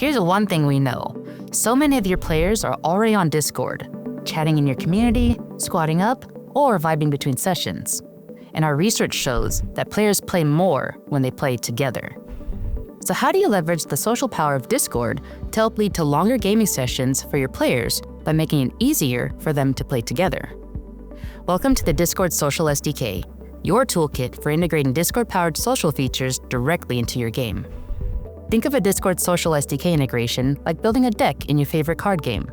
Here's one thing we know. So many of your players are already on Discord, chatting in your community, squatting up, or vibing between sessions. And our research shows that players play more when they play together. So how do you leverage the social power of Discord to help lead to longer gaming sessions for your players by making it easier for them to play together? Welcome to the Discord Social SDK, your toolkit for integrating Discord-powered social features directly into your game. Think of a Discord Social SDK integration like building a deck in your favorite card game.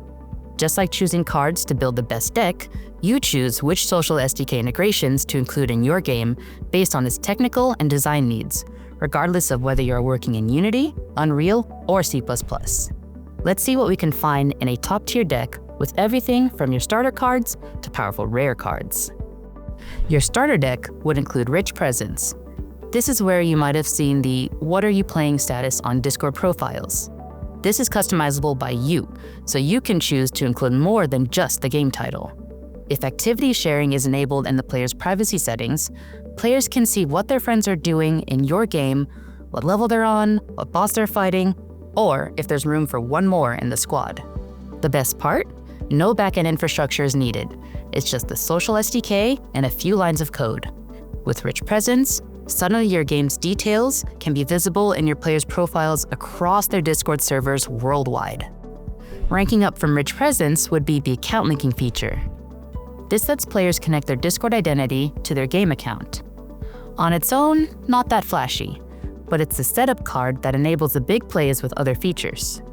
Just like choosing cards to build the best deck, you choose which social SDK integrations to include in your game based on its technical and design needs, regardless of whether you're working in Unity, Unreal, or C++. Let's see what we can find in a top-tier deck with everything from your starter cards to powerful rare cards. Your starter deck would include Rich Presence. This is where you might have seen the "What are you playing" status on Discord profiles. This is customizable by you, so you can choose to include more than just the game title. If activity sharing is enabled in the player's privacy settings, players can see what their friends are doing in your game, what level they're on, what boss they're fighting, or if there's room for one more in the squad. The best part? No backend infrastructure is needed. It's just the social SDK and a few lines of code. With Rich Presence, suddenly your game's details can be visible in your players' profiles across their Discord servers worldwide. Ranking up from Rich Presence would be the account linking feature. This lets players connect their Discord identity to their game account. On its own, not that flashy, but it's the setup card that enables the big plays with other features.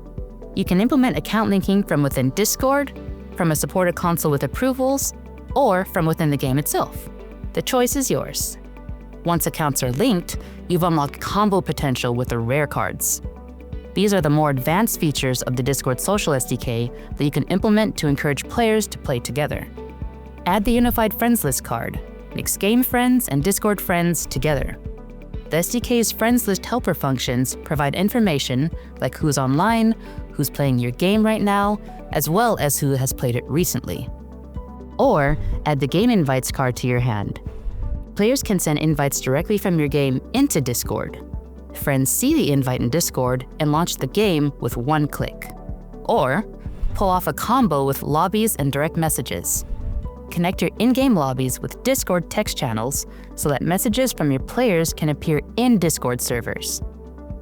You can implement account linking from within Discord, from a supported console with approvals, or from within the game itself. The choice is yours. Once accounts are linked, you've unlocked combo potential with the rare cards. These are the more advanced features of the Discord Social SDK that you can implement to encourage players to play together. Add the Unified Friends List card, mix game friends and Discord friends together. The SDK's Friends List helper functions provide information like who's online, who's playing your game right now, as well as who has played it recently. Or add the Game Invites card to your hand. Players can send invites directly from your game into Discord. Friends see the invite in Discord and launch the game with one click. Or pull off a combo with lobbies and direct messages. Connect your in-game lobbies with Discord text channels so that messages from your players can appear in Discord servers.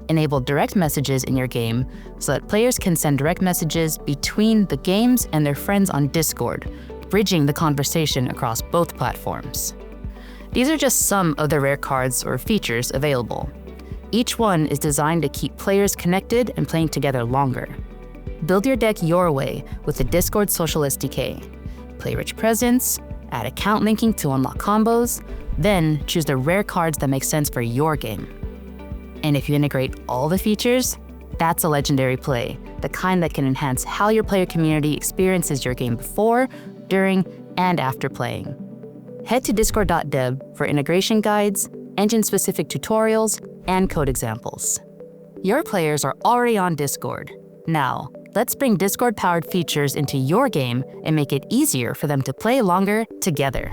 Enable direct messages in your game so that players can send direct messages between the games and their friends on Discord, bridging the conversation across both platforms. These are just some of the rare cards or features available. Each one is designed to keep players connected and playing together longer. Build your deck your way with the Discord Social SDK. Play Rich Presence, add account linking to unlock combos, then choose the rare cards that make sense for your game. And if you integrate all the features, that's a legendary play, the kind that can enhance how your player community experiences your game before, during, and after playing. Head to discord.dev for integration guides, engine-specific tutorials, and code examples. Your players are already on Discord. Now, let's bring Discord-powered features into your game and make it easier for them to play longer together.